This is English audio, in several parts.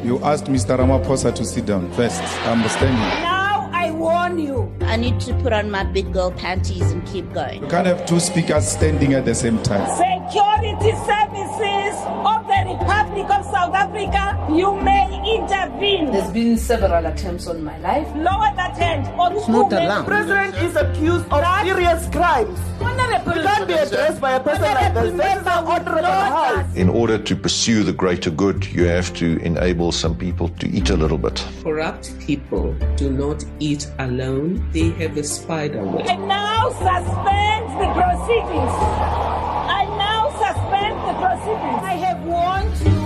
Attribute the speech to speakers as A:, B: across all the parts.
A: You asked Mr. Ramaphosa to sit down first. I'm standing.
B: Now I warn you.
C: I need to put on my big girl panties and keep going.
A: You can't have two speakers standing at the same time.
B: Security services of the Republic of South Africa, you may intervene.
D: There's been several attempts on my life.
B: Lower that hand or
E: it's not allowed.
F: The president is accused of serious crimes. It can't be addressed by a person like this. This is an honorable house.
G: In order to pursue the greater good, you have to enable some people to eat a little bit.
H: Corrupt people do not eat alone. They have a spider web.
B: I now suspend the proceedings. I have warned you.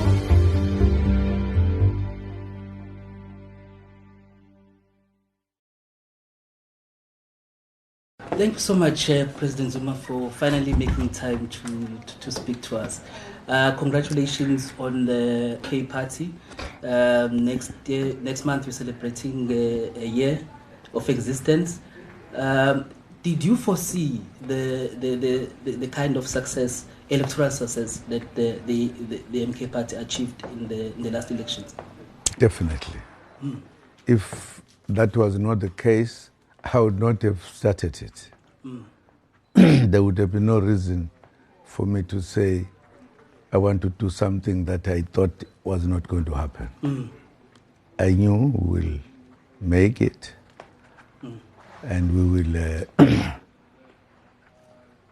I: Thank you so much, President Zuma, for finally making time to speak to us. Congratulations on the K Party. Next month we're celebrating a year of existence. Did you foresee the kind of success, electoral success, that the MK Party achieved in the last elections?
J: Definitely. If that was not the case, I would not have started it. There would have been no reason for me to say I want to do something that I thought was not going to happen. I knew we will make it, and we will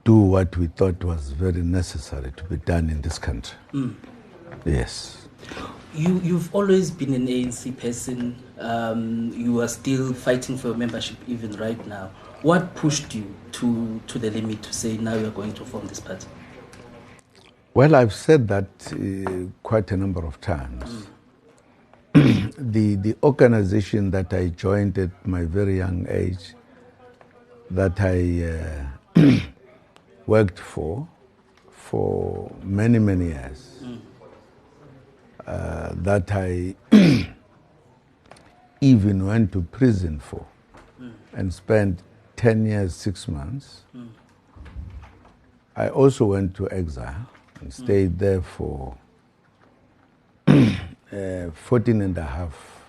J: do what we thought was very necessary to be done in this country. Yes.
I: You've always been an ANC person. You are still fighting for your membership even right now. What pushed you to the limit to say now you are going to form this party?
J: Well, I've said that quite a number of times. The organization that I joined at my very young age, that I worked for many, many years, that I even went to prison for and spent 10 years, 6 months. I also went to exile and stayed there for 14 and a half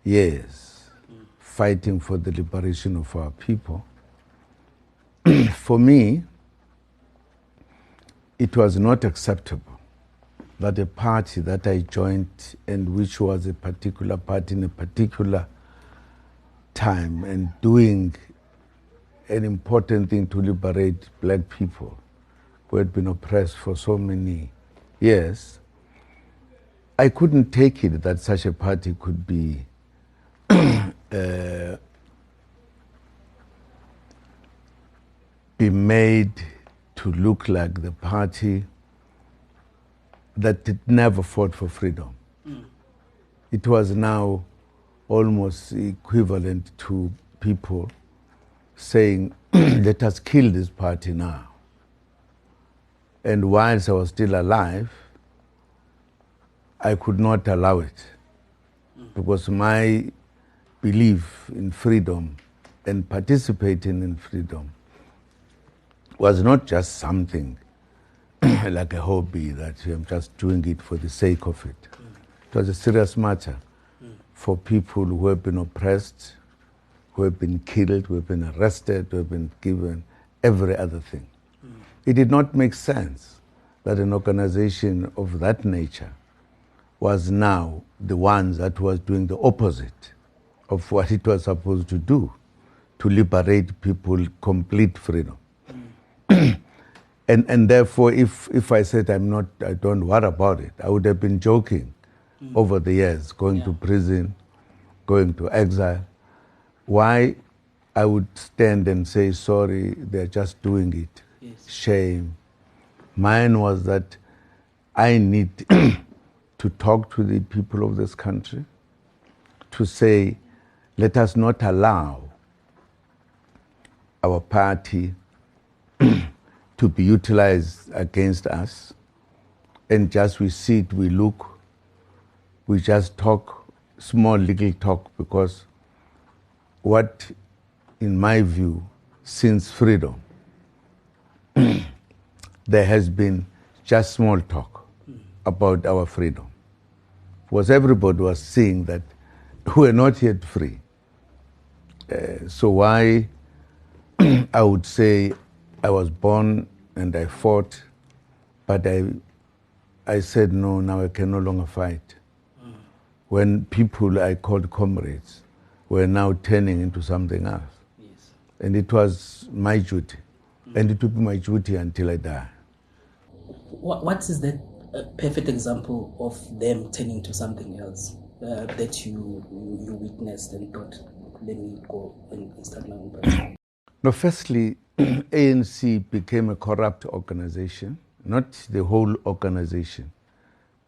J: years, fighting for the liberation of our people. For me, it was not acceptable that a party that I joined, and which was a particular party in a particular time and doing an important thing to liberate black people who had been oppressed for so many years, I couldn't take it that such a party could be made to look like the party that it never fought for freedom. It was now almost equivalent to people saying, let us kill this party now. And whilst I was still alive, I could not allow it, because my belief in freedom and participating in freedom was not just something like a hobby that I'm just doing it for the sake of it. It was a serious matter for people who have been oppressed, who have been killed, who have been arrested, who have been given every other thing. It did not make sense that an organization of that nature was now the one that was doing the opposite of what it was supposed to do, to liberate people, complete freedom. And therefore, if I said I don't worry about it, I would have been joking over the years, going to prison, going to exile. Why I would stand and say, sorry, they're just doing it. Yes. Shame. Mine was that I need to talk to the people of this country, to say, let us not allow our party to be utilized against us, and just we sit, we look, we just talk, small little talk, because what, in my view, since freedom, there has been just small talk about our freedom. was everybody was seeing that we're not yet free. So why I would say I was born and I fought, but I said, no, now I can no longer fight. When people I called comrades were now turning into something else.
I: Yes.
J: And it was my duty. And it would be my duty until I die.
I: What is that perfect example of them turning to something else that you witnessed and thought, let me go and start my own person?
J: No, firstly, ANC became a corrupt organization, not the whole organization,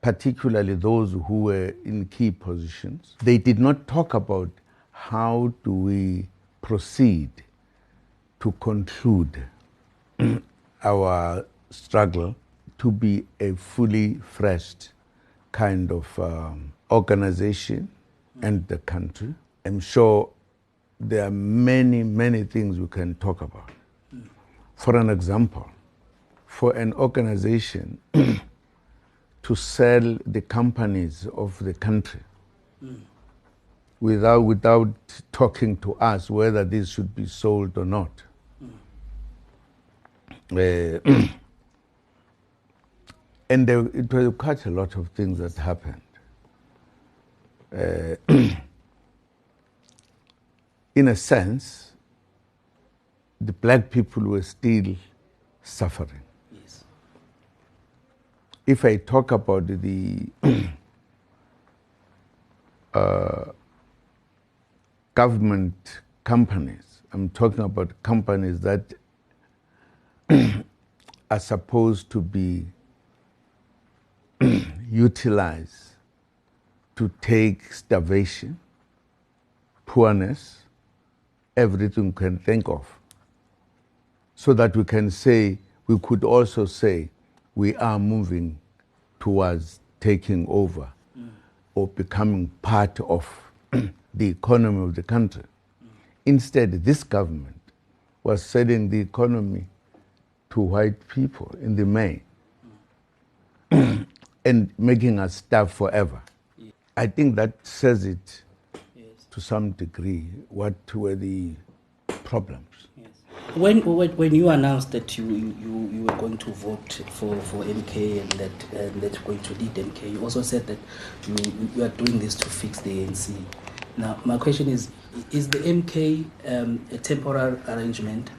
J: particularly those who were in key positions. They did not talk about how do we proceed to conclude our struggle to be a fully fleshed kind of organization and the country. I'm sure there are many, many things we can talk about. For an example, for an organization to sell the companies of the country without talking to us whether this should be sold or not. And it was quite a lot of things that happened. In a sense, the black people were still suffering.
I: Yes.
J: If I talk about the government companies, I'm talking about companies that are supposed to be utilized to take starvation, poorness, everything we can think of, so that we can say, we could also say, we are moving towards taking over or becoming part of the economy of the country. Instead, this government was selling the economy to white people in the main and making us starve forever. I think that says it to some degree, what were the problems.
I: Yes. When you announced that you were going to vote for MK and that you're going to lead MK, you also said that you are doing this to fix the ANC. Now, my question is the MK a temporary arrangement,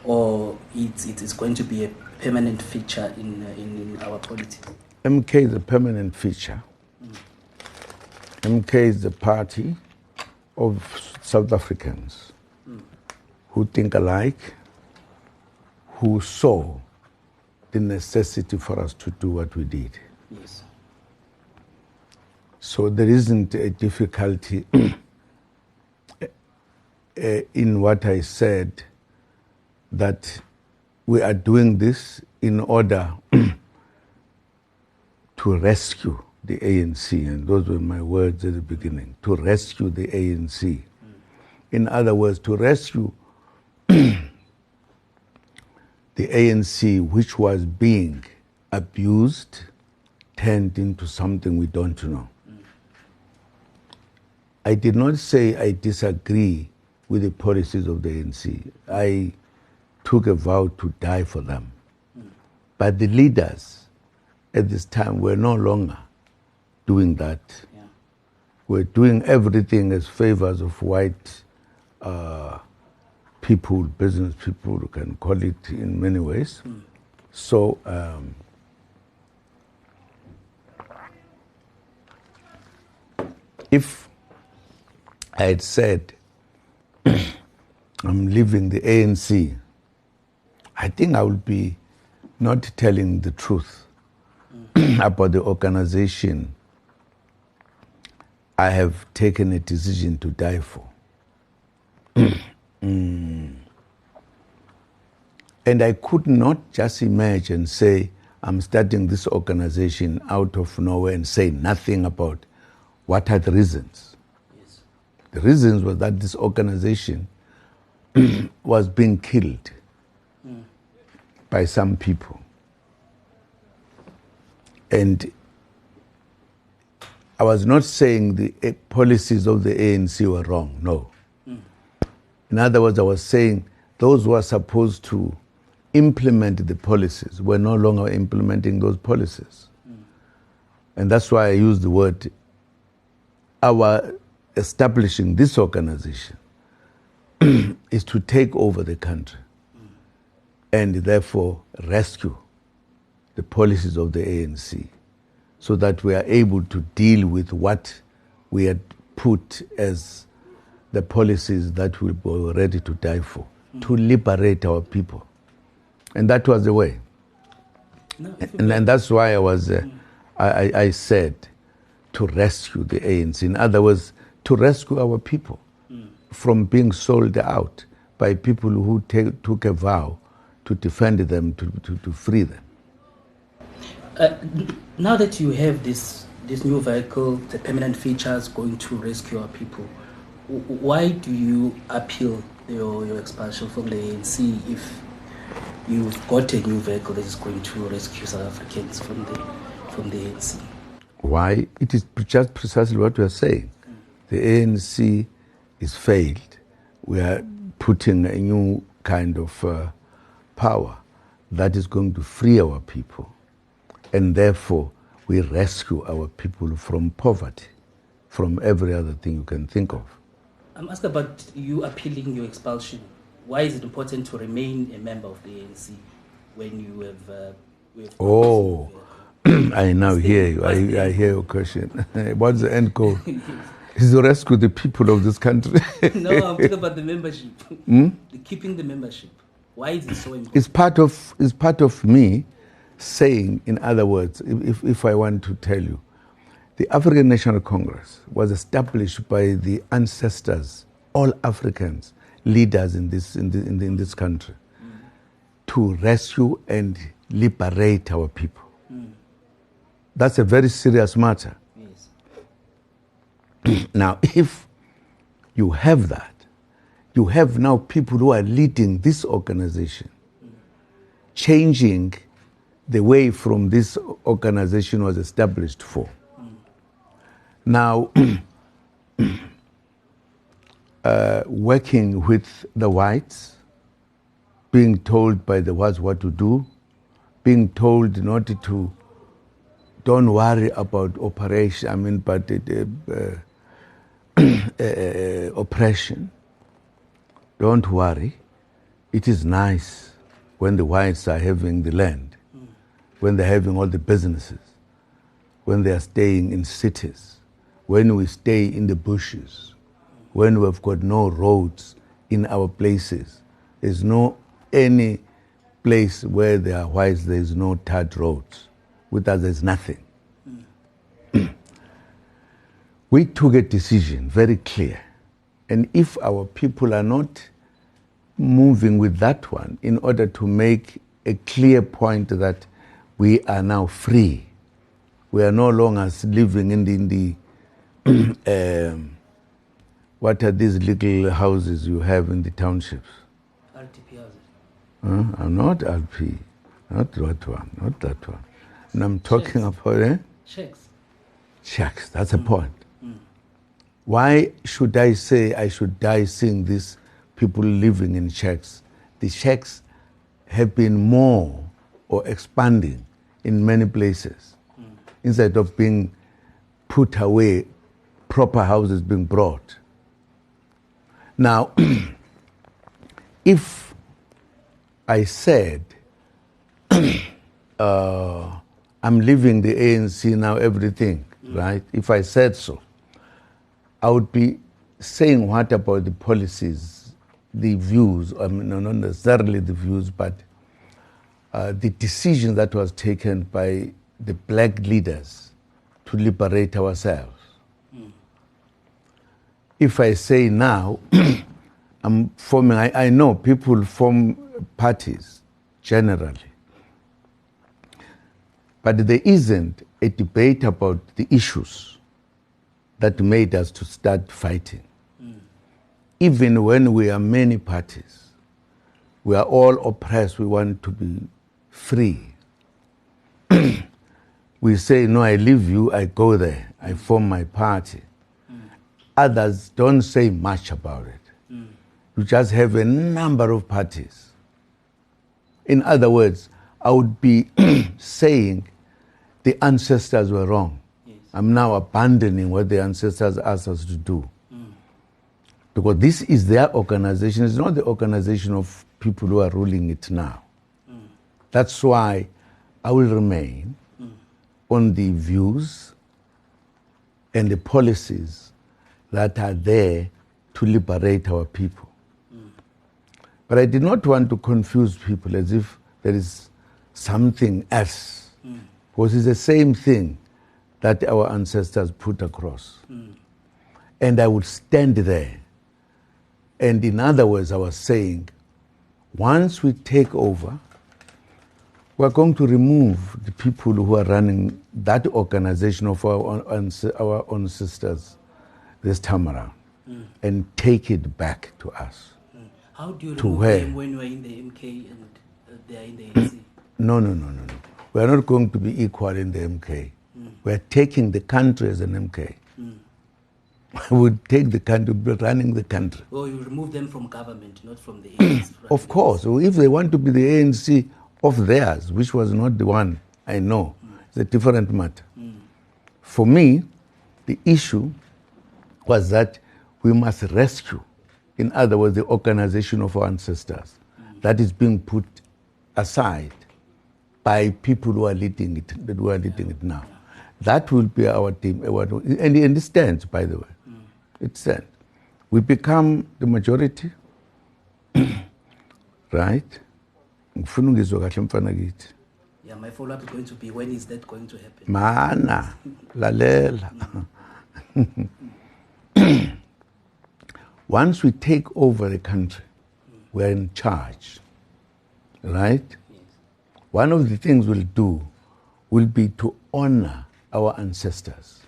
I: or it's going to be a permanent feature in our politics?
J: MK is a permanent feature. MK is the party of South Africans who think alike, who saw the necessity for us to do what we did.
I: Yes.
J: So there isn't a difficulty in what I said, that we are doing this in order to rescue the ANC, and those were my words at the beginning, to rescue the ANC. In other words, to rescue the ANC, which was being abused, turned into something we don't know. I did not say I disagree with the policies of the ANC. I took a vow to die for them. But the leaders at this time were no longer doing that.
I: Yeah.
J: We're doing everything as favors of white people, business people, you can call it in many ways. So if I had said I'm leaving the ANC, I think I would be not telling the truth about the organization I have taken a decision to die for. And I could not just imagine and say, I'm starting this organization out of nowhere and say nothing about what are the reasons.
I: Yes.
J: The reasons were that this organization was being killed by some people. And I was not saying the policies of the ANC were wrong, no. In other words, I was saying those who are supposed to implement the policies were no longer implementing those policies. And that's why I use the word, our establishing this organization is to take over the country and therefore rescue the policies of the ANC so that we are able to deal with what we had put as the policies that we were ready to die for, to liberate our people. And that was the way.
I: No,
J: and that's why I was, I said to rescue the ANC. In other words, to rescue our people from being sold out by people who took a vow to defend them, to free them.
I: Now that you have this new vehicle, the permanent features going to rescue our people, why do you appeal your expulsion from the ANC if you've got a new vehicle that is going to rescue South Africans from the ANC?
J: Why? It is just precisely what we are saying. The ANC is failed. We are putting a new kind of power that is going to free our people. And therefore, we rescue our people from poverty, from every other thing you can think of.
I: I'm asking about you appealing your expulsion. Why is it important to remain a member of the ANC when you have...
J: Oh, I now hear you. I hear your question. What's the end goal? Is to rescue the people of this country.
I: No, I'm talking about the membership. Keeping the membership. Why is it so important?
J: It's part of me saying, in other words, if I want to tell you, the African National Congress was established by the ancestors, all Africans, leaders in this country, to rescue and liberate our people. That's a very serious matter. Yes. Now, if you have that, you have now people who are leading this organization, changing the way from this organization was established for. Now, working with the whites, being told by the whites what to do, being told not to, don't worry about operation, but oppression. Don't worry. It is nice when the whites are having the land, when they're having all the businesses, when they are staying in cities, when we stay in the bushes, when we've got no roads in our places. There's no any place where there are whites, there's no tarred roads. With us, there's nothing. We took a decision, very clear. And if our people are not moving with that one in order to make a clear point that we are now free, we are no longer living in the what are these little houses you have in the townships?
I: RTP houses.
J: Not LP, not that one. And I'm talking about
I: Shacks.
J: Shacks, that's a point. Why should I say I should die seeing these people living in shacks? The shacks have been more or expanding in many places. Instead of being put away, proper houses being brought. Now, if I said, I'm leaving the ANC now, everything, right? If I said so, I would be saying what about the policies, the views, not necessarily the views, but the decision that was taken by the black leaders to liberate ourselves. If I say now, I'm forming, I know people form parties generally, but there isn't a debate about the issues that made us to start fighting. Even when we are many parties, we are all oppressed, we want to be free. we say, no, I leave you, I go there, I form my party. Others don't say much about it. You just have a number of parties. In other words, I would be saying the ancestors were wrong. Yes. I'm now abandoning what the ancestors asked us to do. Because this is their organization. It's not the organization of people who are ruling it now. That's why I will remain on the views and the policies that are there to liberate our people. But I did not want to confuse people as if there is something else. Because it's the same thing that our ancestors put across. And I would stand there. And in other words, I was saying, once we take over, we're going to remove the people who are running that organization of our ancestors this time around and take it back to us.
I: How do you remove them when you are in the MK and they are in the ANC?
J: No. We are not going to be equal in the MK. We are taking the country as an MK. We would take the country, running the country.
I: Oh, you remove them from government, not from the ANC.
J: Of course. If they want to be the ANC of theirs, which was not the one I know, it's a different matter. For me, the issue was that we must rescue, in other words, the organization of our ancestors that is being put aside by people who are leading it, now. That will be our team, and it stands, by the way. It stands. We become the majority, right?
I: Yeah, my follow-up is going to be, when is that going to happen?
J: Mana, lalela. Once we take over the country, we're in charge, right? Yes. One of the things we'll do will be to honor our ancestors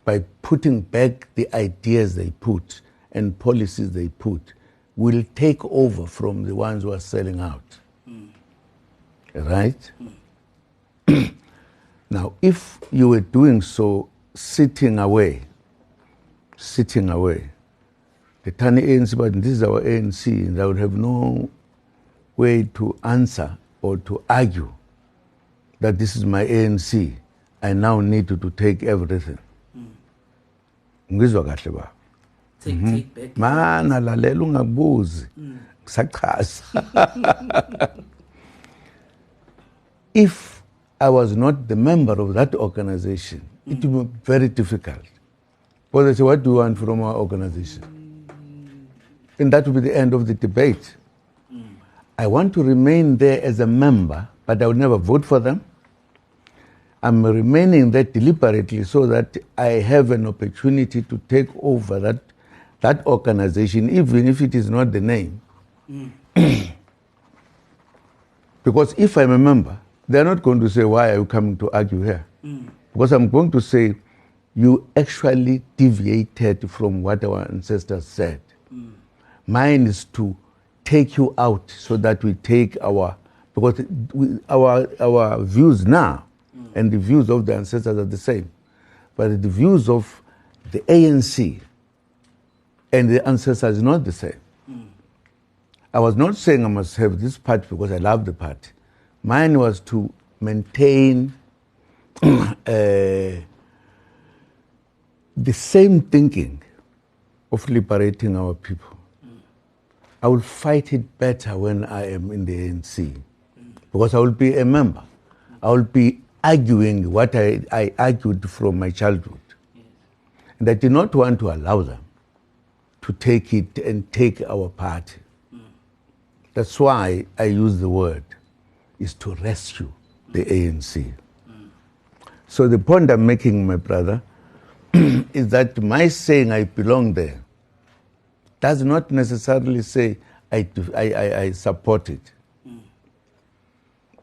J: by putting back the ideas they put and policies they put. We'll take over from the ones who are selling out, right? Now, if you were doing so, sitting away, the Tani ANC, but this is our ANC, and I would have no way to answer or to argue that this is my ANC. I now need to take everything. Ngizwa kahle ba?
I: Take back.
J: Mana lalela ungabuzi. Ngisachaza. If I was not the member of that organization, it would be very difficult. But they say, what do you want from our organization? And that will be the end of the debate. I want to remain there as a member, but I will never vote for them. I'm remaining there deliberately so that I have an opportunity to take over that organization, even if it is not the name. Because if I'm a member, they're not going to say, why are you coming to argue here? Because I'm going to say, you actually deviated from what our ancestors said. Mine is to take you out so that we take our views now and the views of the ancestors are the same. But the views of the ANC and the ancestors is not the same. I was not saying I must have this party because I love the party. Mine was to maintain the same thinking of liberating our people. I will fight it better when I am in the ANC because I will be a member. I will be arguing what I argued from my childhood. And I did not want to allow them to take it and take our party. That's why I use the word, is to rescue the ANC. So the point I'm making, my brother, is that my saying I belong there does not necessarily say I support it.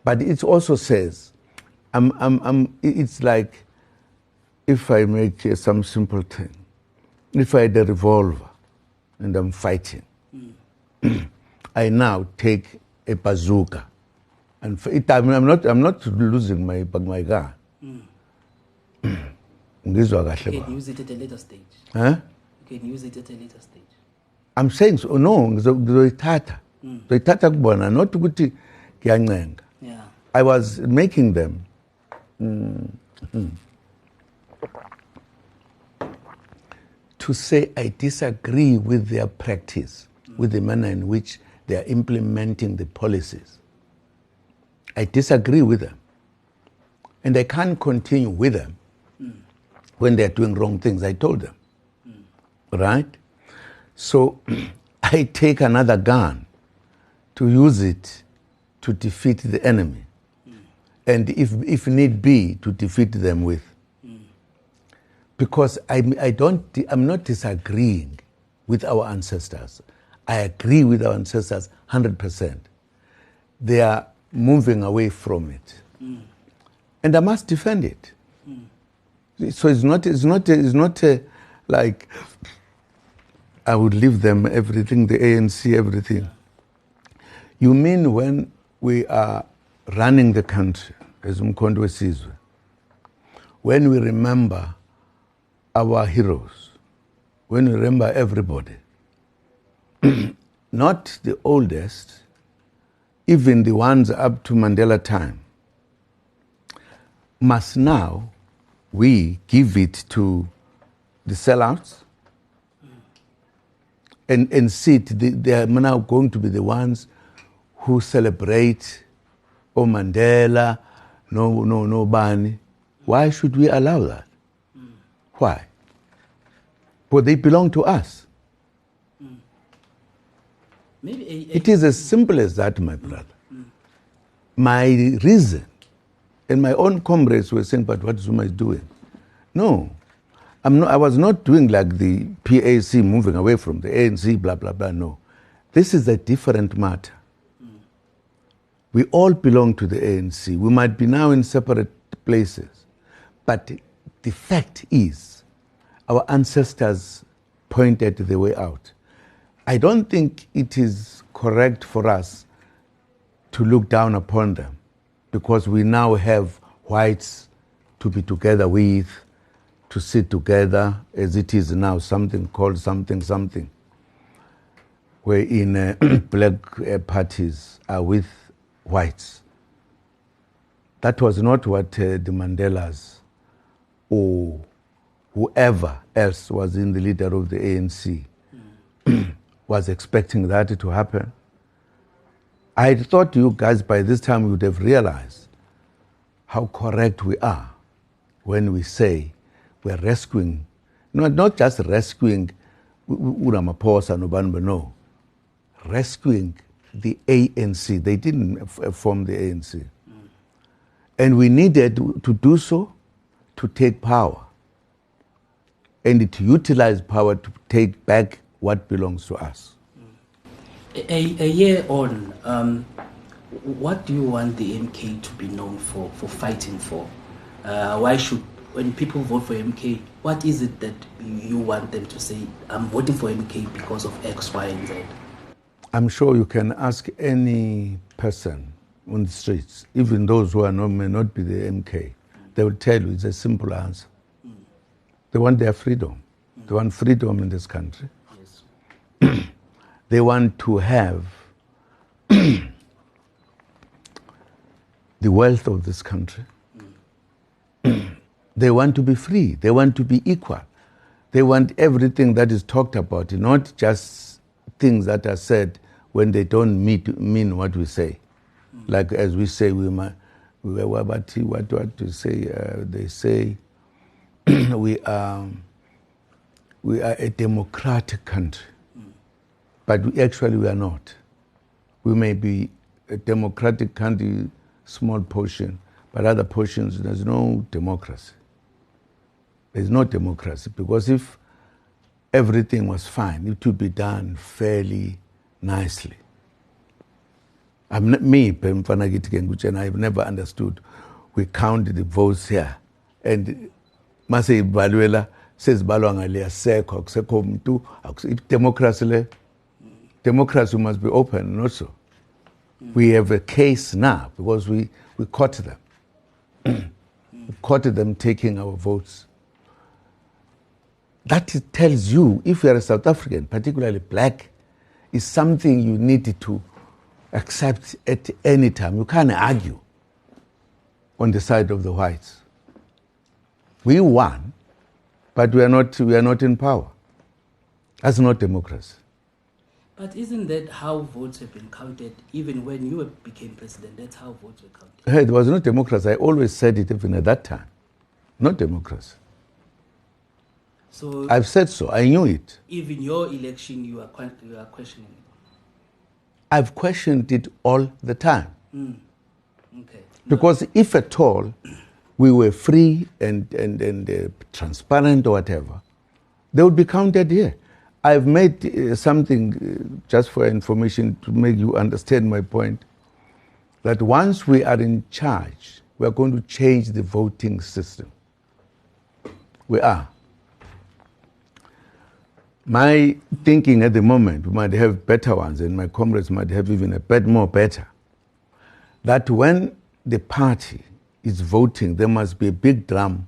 J: But it also says, it's like if I make some simple thing, if I had a revolver and I'm fighting, I now take a bazooka, and I'm not losing my gun. Ngizwa kahle
I: You
J: ba.
I: can use it at a later stage.
J: Huh?
I: You can use it at a later stage.
J: I'm saying so, no, ngizoyithatha. Ngizoyithatha kubona, not ukuthi ngiyancenga.
I: Yeah.
J: I was making them to say I disagree with their practice, with the manner in which they are implementing the policies. I disagree with them. And I can't continue with them when they're doing wrong things. I told them. Right? So I take another gun to use it to defeat the enemy. And if need be, to defeat them with. Because I'm not disagreeing with our ancestors. I agree with our ancestors 100%. They are moving away from it. And I must defend it. So it's not like I would leave them everything, the ANC, everything. You mean when we are running the country, as Umkhonto wesizwe, when we remember our heroes, when we remember everybody, not the oldest, even the ones up to Mandela time, must now we give it to the sellouts and see they are now going to be the ones who celebrate Mandela, no Bani. Why should we allow that? Why? But they belong to us. It is as simple as that, my brother. My reason, and my own comrades were saying, but what Zuma is doing? No, I was not doing like the PAC moving away from the ANC, blah, blah, blah, no. This is a different matter. We all belong to the ANC. We might be now in separate places, but the fact is, our ancestors pointed the way out. I don't think it is correct for us to look down upon them because we now have whites to be together with, to sit together as it is now, something called something, wherein black parties are with whites. That was not what the Mandelas or whoever else was in the leader of the ANC was expecting that to happen. I thought you guys by this time would have realized how correct we are when we say we're rescuing, not just rescuing Ramaphosa, no, rescuing the ANC. They didn't form the ANC. And we needed to do so to take power and to utilize power to take back what belongs to us.
I: A year on, what do you want the MK to be known for fighting for? Why should, when people vote for MK, what is it that you want them to say, I'm voting for MK because of X, Y, and Z?
J: I'm sure you can ask any person on the streets, even those who may not be the MK, they will tell you it's a simple answer. They want their freedom. They want freedom in this country.
I: Yes.
J: They want to have the wealth of this country. They want to be free. They want to be equal. They want everything that is talked about, not just things that are said when they don't mean what we say. Like as we say, what to say? They say we are a democratic country, but we are not. We may be a democratic country, small portion, but other portions there's no democracy. There's no democracy because if everything was fine, it would be done fairly nicely. I'm not me, and I've never understood. We count the votes here, and Mase Baluela says Balwangalia Seko, democracy. Democracy must be open, not so. We have a case now because we caught them. caught them taking our votes. That tells you, if you are a South African, particularly black, is something you need to accept at any time. You can't argue on the side of the whites. We won, but we are not in power. That's not democracy.
I: But isn't that how votes have been counted even when you became president? That's how votes were counted.
J: Hey, it was not democracy. I always said it even at that time. Not democracy.
I: So
J: I've said so. I knew it.
I: even your election, you are questioning it.
J: I've questioned it all the time.
I: Okay.
J: Because if at all we were free and transparent or whatever, they would be counted here. I've made something, just for information, to make you understand my point, that once we are in charge, we are going to change the voting system. We are. My thinking at the moment, we might have better ones, and my comrades might have even a bit more better, that when the party is voting, there must be a big drum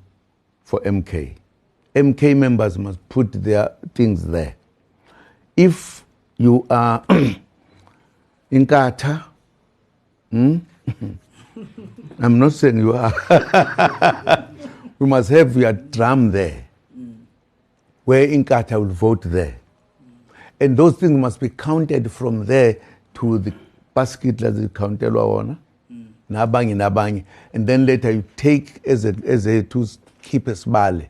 J: for MK. MK members must put their things there. If you are in Qatar, I'm not saying you are, we must have your drum there, where Inkatha will vote there. And those things must be counted from there to the basket that is counted on. Nabangi. And then later you take as a to keep a smile.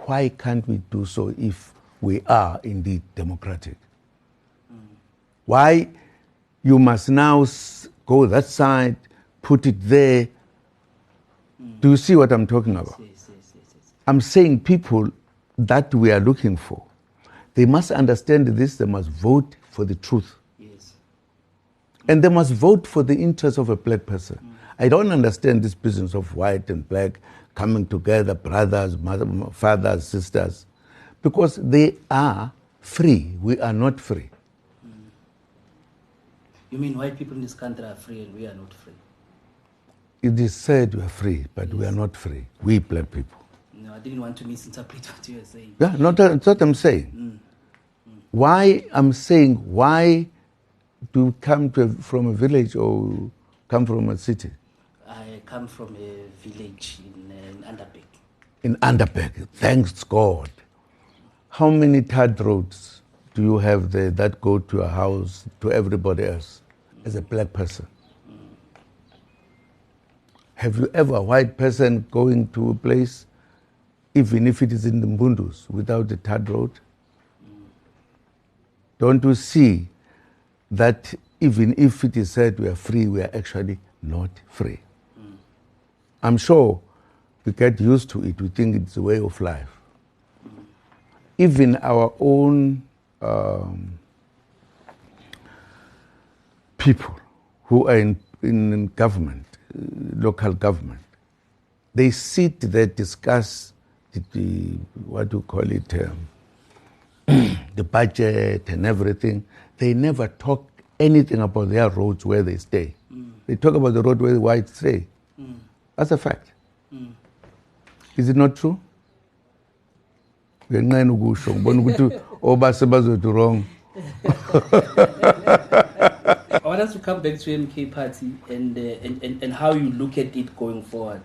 J: Why can't we do so if we are indeed democratic? Why you must now go that side, put it there? Do you see what I'm talking about?
I: Yes.
J: I'm saying people that we are looking for, they must understand this, they must vote for the truth.
I: Yes.
J: And they must vote for the interest of a black person. I don't understand this business of white and black coming together, brothers, fathers, sisters, because they are free. We are not free.
I: You mean white people in this country are free and we are not free?
J: It is said we are free, but we are not free. We black people.
I: No, I didn't want to misinterpret what you were saying.
J: Yeah, that's what I'm saying. Why I'm saying, why do you come from a village or come from a city?
I: I come from a village in Underbeck.
J: In Underbeck, thanks God. How many third roads do you have there that go to your house, to everybody else, as a black person? Have you ever, a white person going to a place, even if it is in the Mbundus, without a third road? Don't you see that even if it is said we are free, we are actually not free? I'm sure we get used to it. We think it's a way of life. Even our own people who are in government, local government, they sit there, discuss the what do you call it, the budget and everything. They never talk anything about their roads where they stay. They talk about the road where the whites stay. That's a fact. Is it not true? Wrong.
I: I want us to come back to MK Party and how you look at it going forward.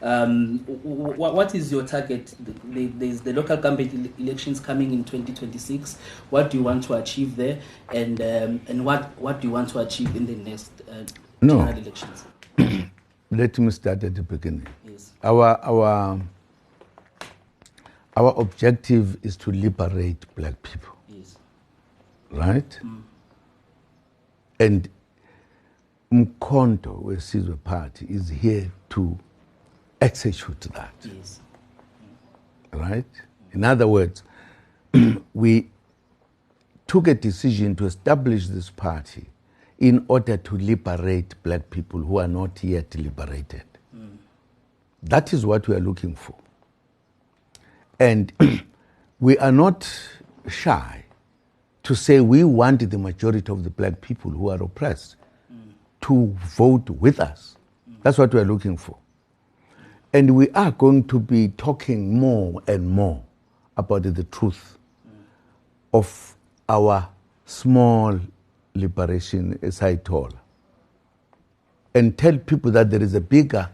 I: What is your target? There's the local government elections coming in 2026. What do you want to achieve there, and what do you want to achieve in the next general elections?
J: Let me start at the beginning.
I: Yes.
J: Our objective is to liberate black people.
I: Yes.
J: Right? And Mkhonto, Wesizwe Party, is here to execute that.
I: Yes.
J: Right? In other words, we took a decision to establish this party in order to liberate black people who are not yet liberated. That is what we are looking for. And we are not shy to say we want the majority of the black people who are oppressed to vote with us That's what we're looking for. And we are going to be talking more and more about the truth of our small liberation, as I told, and tell people that there is a bigger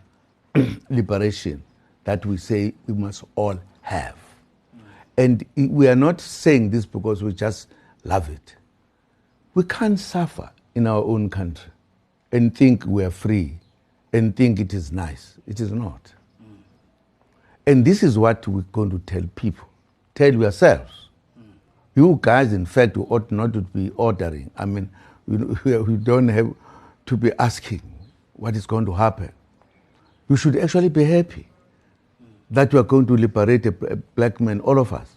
J: liberation that we say we must all have. And we are not saying this because we just love it. We can't suffer in our own country and think we are free and think it is nice. It is not. And this is what we're going to tell people. Tell yourselves. You guys, in fact, ought not to be ordering. I mean, we don't have to be asking what is going to happen. You should actually be happy that you are going to liberate a black man, all of us.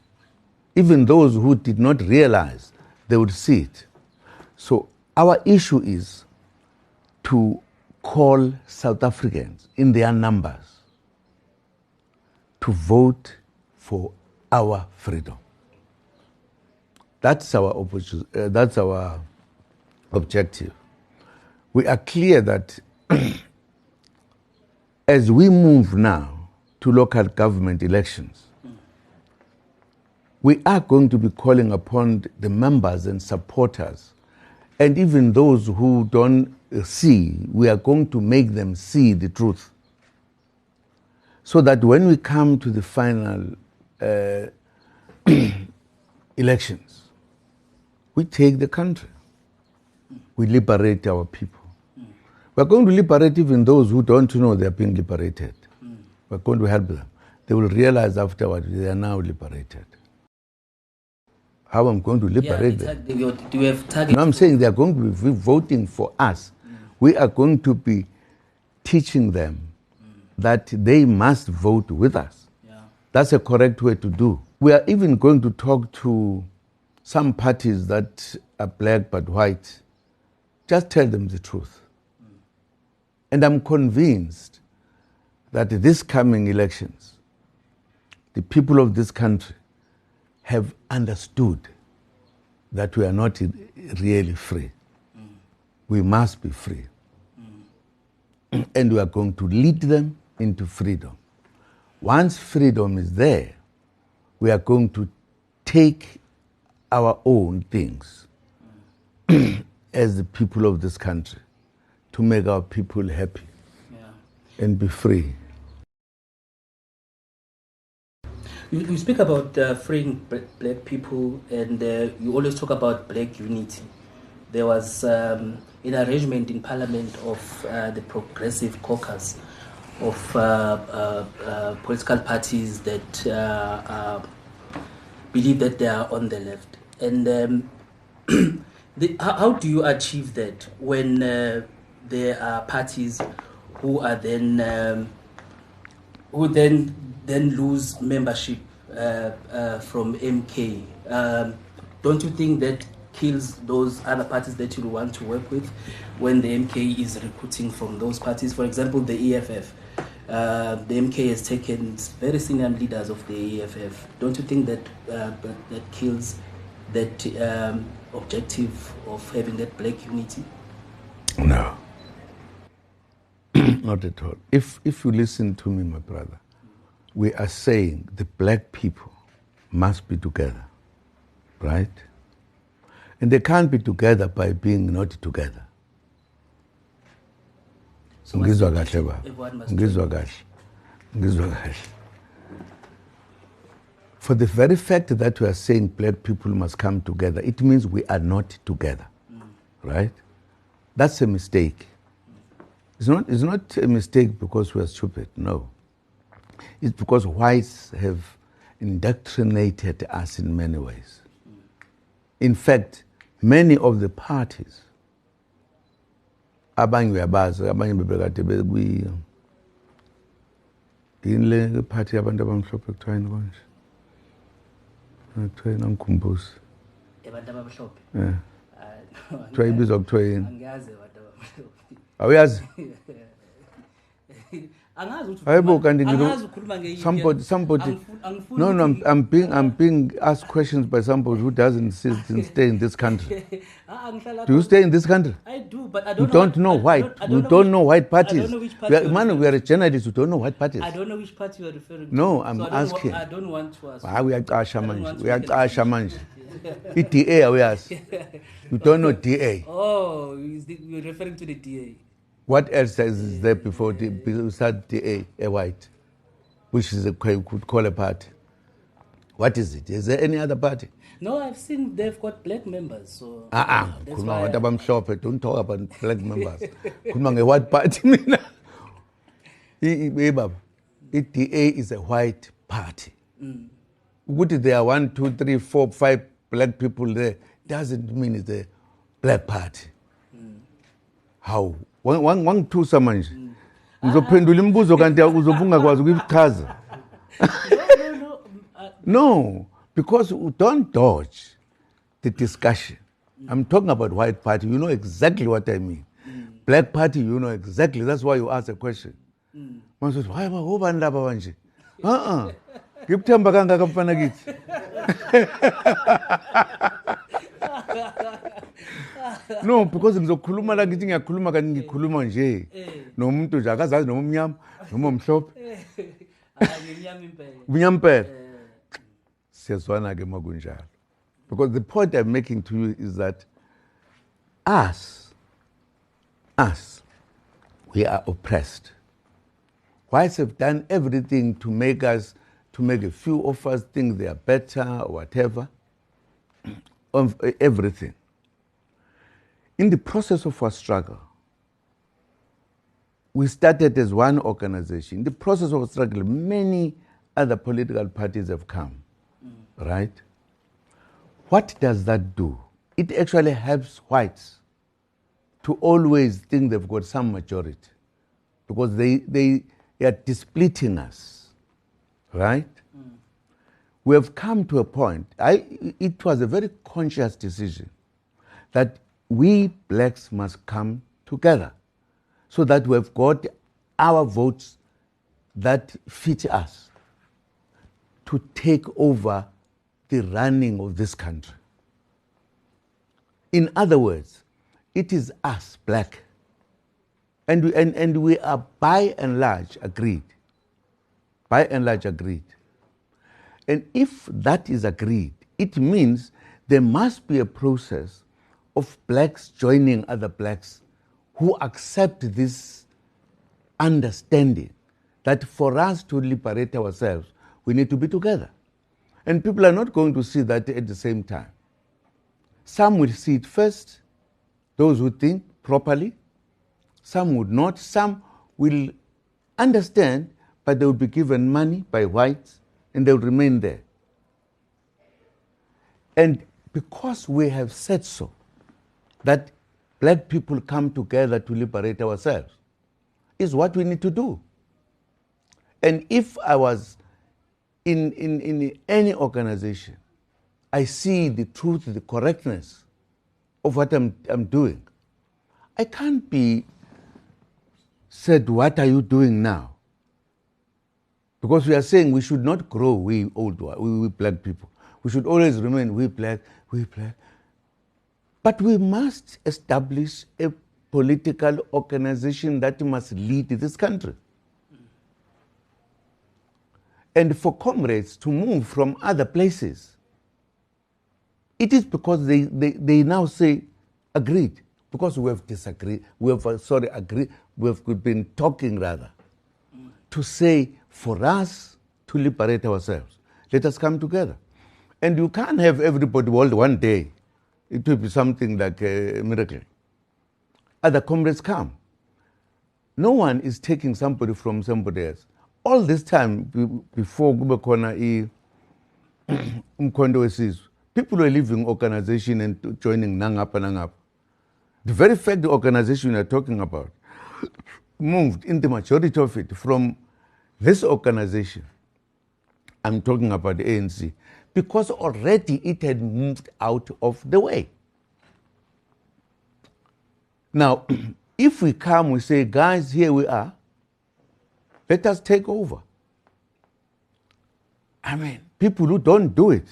J: Even those who did not realize they would see it. So our issue is to call South Africans in their numbers to vote for our freedom. That's our objective. We are clear that as we move now to local government elections, we are going to be calling upon the members and supporters, and even those who don't see, we are going to make them see the truth. So that when we come to the final elections, we take the country. We liberate our people. We're going to liberate even those who don't know they're being liberated. We're going to help them. They will realize afterwards they are now liberated. How I'm going to liberate them?
I: Do you have targets?
J: No, I'm saying they are going to be voting for us. We are going to be teaching them that they must vote with us. Yeah. That's a correct way to do. We are even going to talk to some parties that are black but white. Just tell them the truth. And I'm convinced that these coming elections, the people of this country have understood that we are not really free. We must be free. And we are going to lead them into freedom. Once freedom is there, we are going to take our own things as the people of this country to make our people happy and be free.
I: You speak about freeing black people, and you always talk about black unity. There was an arrangement in Parliament of the Progressive Caucus of political parties that believe that they are on the left. And how do you achieve that when there are parties who are then lose membership from MK? Don't you think that kills those other parties that you want to work with when the MK is recruiting from those parties? For example, the EFF. The MK has taken very senior leaders of the EFF. Don't you think that that kills that objective of having that black unity?
J: No. Not at all. If you listen to me, my brother, we are saying the black people must be together, right? And they can't be together by being not together.
I: So
J: for the very fact that we are saying black people must come together, it means we are not together, right? That's a mistake. It's not a mistake because we are stupid, no. It's because whites have indoctrinated us in many ways. In fact, many of the parties, abanye bebekade bekuyi le party abantu abamhlophe kuthiwa yini konje kuthiwa nangikhumbuzi
I: abantu abamhlophe
J: kuthiwa ibizwa kuthiwa yini
I: angiyazi abantu abamhlophe
J: awuyazi Hayibo, kanti somebody. No, I'm being asked questions by somebody who doesn't stay in this country. Do you stay in this country?
I: I do, but I
J: You
I: don't know.
J: You don't know white parties.
I: I don't know which party.
J: We are a journalist. You don't know white parties.
I: I don't know which party you are referring to.
J: No, I'm asking.
I: I don't want to ask.
J: We are Ashamanje. DA awares. You don't know DA.
I: Oh, you're referring to the DA.
J: What else is there before DA, a white, which is could call a party? What is it? Is there any other party?
I: No, I've seen they've got black members. So
J: that's why. What about shop? Don't talk about black members. Kumang a white party. DA is a white party. Would there are 1, 2, 3, 4, 5 black people there? Doesn't mean it's a black party. How? One two samanje. Ngizophendula imibuzo kanti uzobungakwazi ukuyichaza. No, because don't dodge the discussion. I'm talking about white party. You know exactly what I mean. Black party, you know exactly. That's why you ask a question. Man says, why am I over laba manje? Ngikuthemba kangaka mfana kithi. No, because ngizokhuluma la ngithi ngiyakhuluma kanti ngikhuluma nje nomuntu nje akazazi noma umnyama noma umhlophe. Umnyama impela. Siyazwana ke makunjalo. Because the point I'm making to you is that us, we are oppressed. Whites have done everything to make a few of us think they are better or whatever, of everything. In the process of our struggle, we started as one organization. In the process of struggle, many other political parties have come, right? What does that do? It actually helps whites to always think they've got some majority because they are depleting us, right? We have come to a point, it was a very conscious decision that we blacks must come together so that we've got our votes that fit us to take over the running of this country. In other words, it is us, black, and we are by and large agreed. By and large agreed. And if that is agreed, it means there must be a process of blacks joining other blacks who accept this understanding that for us to liberate ourselves, we need to be together. And people are not going to see that at the same time. Some will see it first, those who think properly. Some would not. Some will understand, but they will be given money by whites and they will remain there. And because we have said so, that black people come together to liberate ourselves, is what we need to do. And if I was in any organization, I see the truth, the correctness of what I'm doing, I can't be said, what are you doing now? Because we are saying we should not grow, we black people. We should always remain, we black. But we must establish a political organization that must lead this country. And for comrades to move from other places, it is because they now say, agreed, because we have disagreed, agreed, we have been talking rather, to say, for us to liberate ourselves, let us come together. And you can't have everybody all one day. It will be something like a miracle. Other comrades come. No one is taking somebody from somebody else. All this time, before Gubekona Umkondo Wesizwe, people were leaving organization and joining Nangapa. The very fact the organization we are talking about moved in the majority of it from this organization. I'm talking about the ANC. Because already it had moved out of the way. Now, if we come, we say, guys, here we are. Let us take over. I mean, people who don't do it,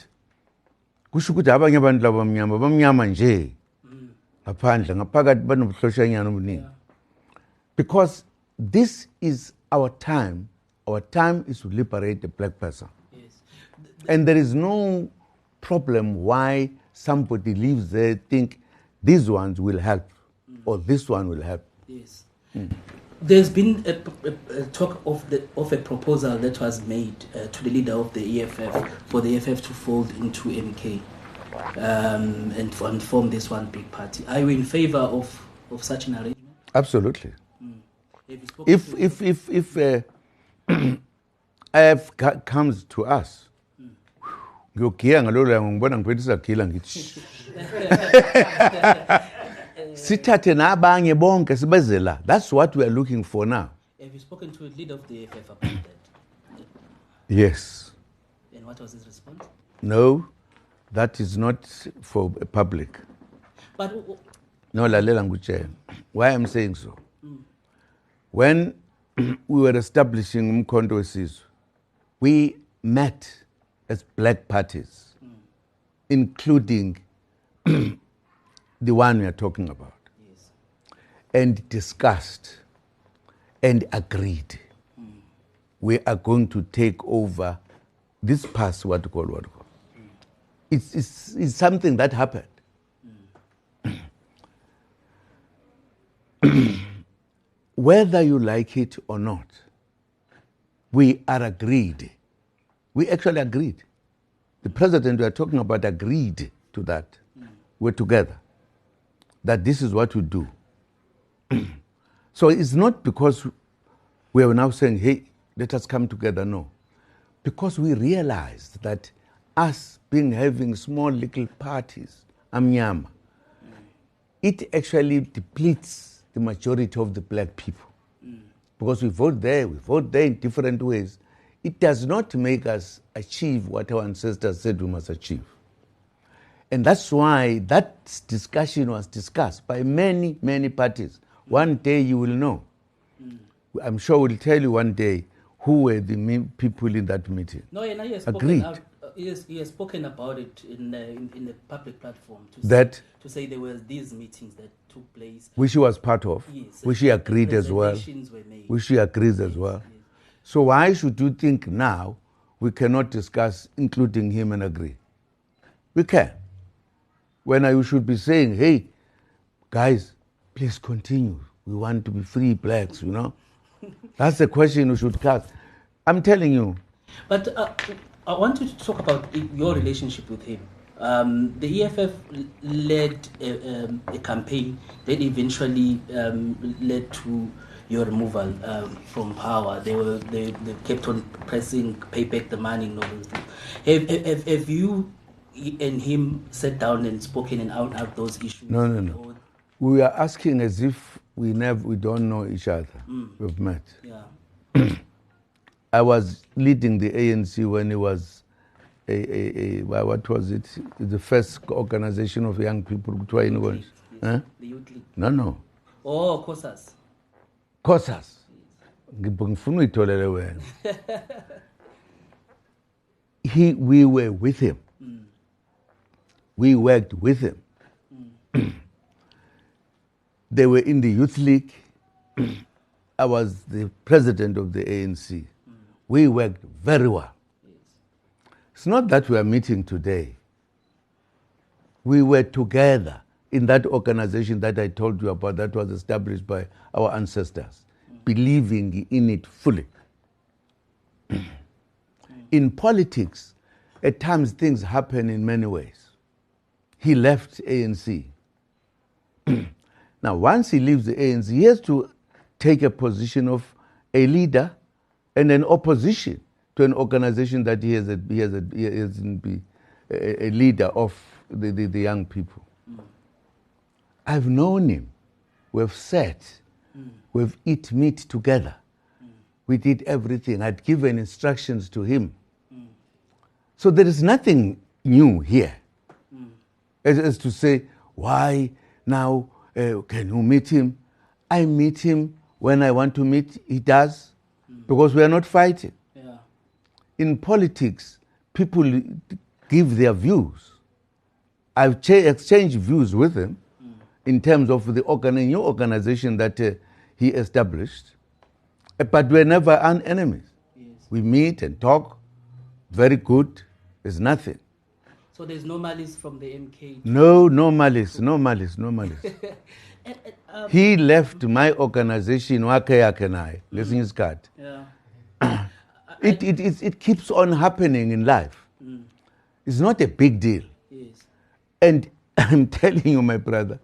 J: kusho ukuthi abanye abantu bamnyama nje ngaphandle ngaphakathi banobuhloshanyana obuningi. Because this is our time. Our time is to liberate the black person.
I: Yes.
J: And there is no problem why somebody lives there think these ones will help or this one will help.
I: Yes. There's been a talk of a proposal that was made to the leader of the EFF for the EFF to fold into MK and form this one big party. Are you in favor of such an arrangement?
J: Absolutely. If IF comes to us, ngiyogiya ngalolo ngibona ngiphethe isagila ngithi sithathe nabanye bonke sibeze la. That's what we are looking for now.
I: Have you spoken to a leader of the EFF about that?
J: Yes.
I: And what was his response?
J: No, that is not for public.
I: But
J: No, lalela ngikutshela. Why I'm saying so? When we were establishing Umkhonto weSizwe, we met as black parties, including the one we are talking about,
I: yes,
J: and discussed and agreed. We are going to take over this pass, what you call. It's something that happened. Whether you like it or not, we are agreed. We actually agreed. The president we are talking about agreed to that. We're together. That this is what we do. So it's not because we are now saying, hey, let us come together. No. Because we realized that us having small little parties, amnyama, it actually depletes the majority of the black people. Because we vote there in different ways. It does not make us achieve what our ancestors said we must achieve. And that's why that discussion was discussed by many, many parties. One day you will know. I'm sure we'll tell you one day who were the people in that meeting.
I: No, and he has spoken
J: agreed.
I: Out, he has spoken about it in the public platform to say there were these meetings that took place,
J: which he was part of,
I: yes,
J: which he agreed as well, which he agrees as well. Yes. So why should you think now we cannot discuss including him and agree? We can. When you should be saying, hey, guys, please continue. We want to be free blacks, you know. That's the question we should ask. I'm telling you.
I: But I want to talk about your relationship with him. The EFF led a campaign that eventually led to your removal from power. They kept on pressing, pay back the money and all those things. Have you and him sat down and spoken and out those issues?
J: No. We are asking as if we don't know each other. We've met.
I: Yeah.
J: I was leading the ANC when it was what was it? The first organization of young people.
I: The Youth League.
J: No.
I: Oh, COSAS.
J: COSAS. Ngifuna uyitholele wena. We were with him. We worked with him. They were in the Youth League. I was the president of the ANC. We worked very well. It's not that we are meeting today. We were together in that organization that I told you about that was established by our ancestors, believing in it fully. In politics, at times things happen in many ways. He left ANC. Now, once he leaves the ANC, he has to take a position of a leader and an opposition to an organization that he has been a leader of the young people. I've known him. We've sat. We've eaten meat together. We did everything. I'd given instructions to him. So there is nothing new here. As to say, why now can you meet him? I meet him when I want to meet. He does. because we are not fighting.
I: Yeah.
J: In politics, people give their views. I've exchanged views with him in terms of the new organization that he established, but we're never enemies.
I: Yes.
J: We meet and talk, very good, there's nothing.
I: So there's no malice from the MK?
J: No malice. He left my organization, listen his card.
I: Yeah.
J: It keeps on happening in life. It's not a big deal.
I: Yes.
J: And I'm telling you, my brother,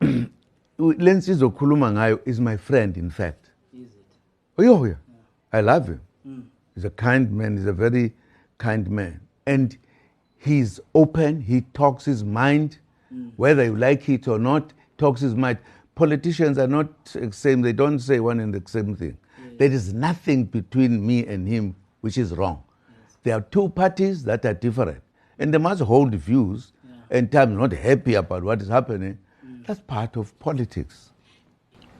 J: Lensizo Kulumangayo is my friend, in fact.
I: Is it?
J: Oh, yeah. I love him. He's a kind man. He's a very kind man. And he's open. He talks his mind, whether you like it or not, talks his mind. Politicians are not the same. They don't say one and the same thing. Yes. There is nothing between me and him which is wrong. Yes. There are two parties that are different. And they must hold views and I'm not happy about what is happening. That's part of politics.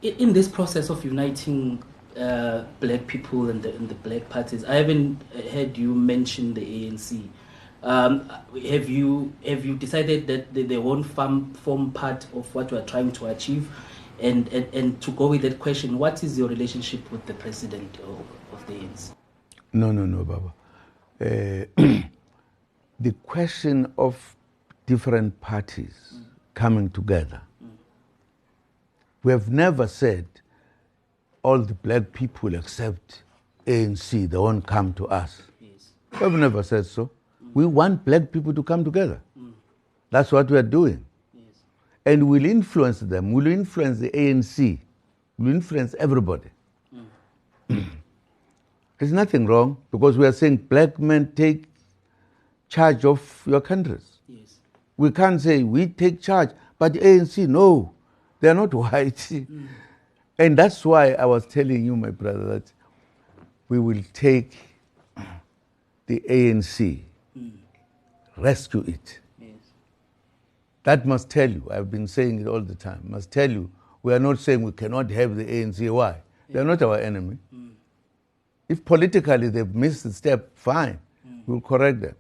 I: In this process of uniting black people and the black parties, I haven't heard you mention the ANC. Have you decided that they won't form part of what we are trying to achieve? And to go with that question, what is your relationship with the president of the ANC?
J: No, Baba. The question of different parties coming together. We have never said all the black people except ANC, they won't come to us.
I: Yes.
J: We have never said so. We want black people to come together. That's what we are doing.
I: Yes.
J: And we'll influence them. We'll influence the ANC. We'll influence everybody. There's nothing wrong because we are saying black men take charge of your countries.
I: Yes.
J: We can't say we take charge, but the ANC, no, they're not white. And that's why I was telling you, my brother, that we will take the ANC, rescue it.
I: Yes.
J: That must tell you, I've been saying it all the time, must tell you, we are not saying we cannot have the ANC. Why? They're not our enemy. If politically they've missed the step, fine, we'll correct them.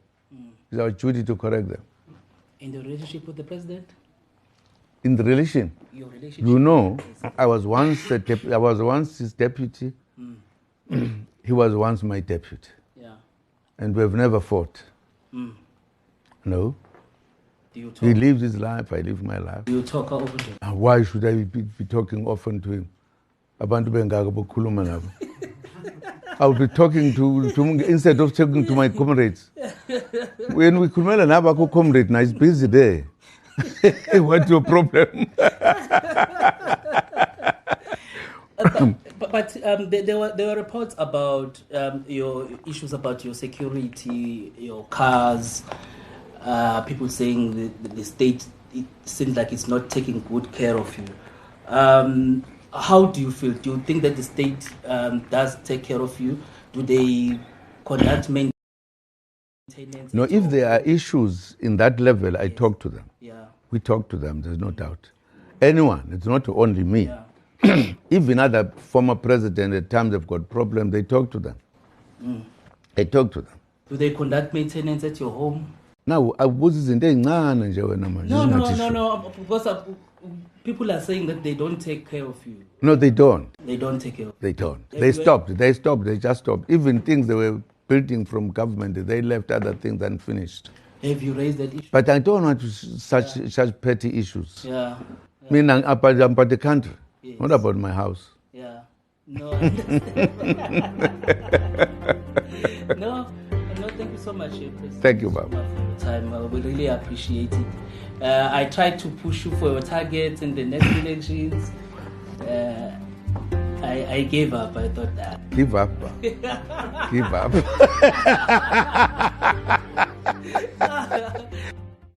J: It's our duty to correct them.
I: In the relationship with the president?
J: In the relation?
I: Your relationship?
J: You know, I was once his deputy. He was once my deputy.
I: Yeah.
J: And we've never fought. No.
I: Do you talk?
J: He lives his life, I live my life.
I: Do you talk often to him?
J: Why should I be talking often to him? Abantu bengaga bokhuluma nabo. I would be talking to instead of talking to my comrades. When we khulumela nabo comrade, now he's busy there. What's your problem?
I: But there were reports about your issues about your security, your cars. People saying the state, it seems like it's not taking good care of you. How do you feel? Do you think that the state does take care of you? Do they conduct maintenance?
J: No, if there are issues in that level, I talk to them.
I: Yeah.
J: We talk to them, there's no doubt. Anyone, it's not only me.
I: Yeah.
J: Even other former presidents, at times they've got problems, they talk to them. I talk to them.
I: Do they conduct maintenance at your home?
J: Now, I was in there.
I: No, because people are saying that they don't take care of you.
J: No, they don't.
I: They don't take care of you.
J: They don't. They stopped. They just stopped. Even things they were building from government, they left other things unfinished.
I: Have you raised that issue?
J: But I don't want such petty issues.
I: Yeah.
J: I mean, I'm about the country,
I: Yes.
J: not about my house.
I: Yeah. No, I understand. No, thank you so much.
J: Thank you, Baba.
I: For your time. We really appreciate it. I tried to push you for your targets in the next elections. I gave up. I thought that.
J: Give up. Give up.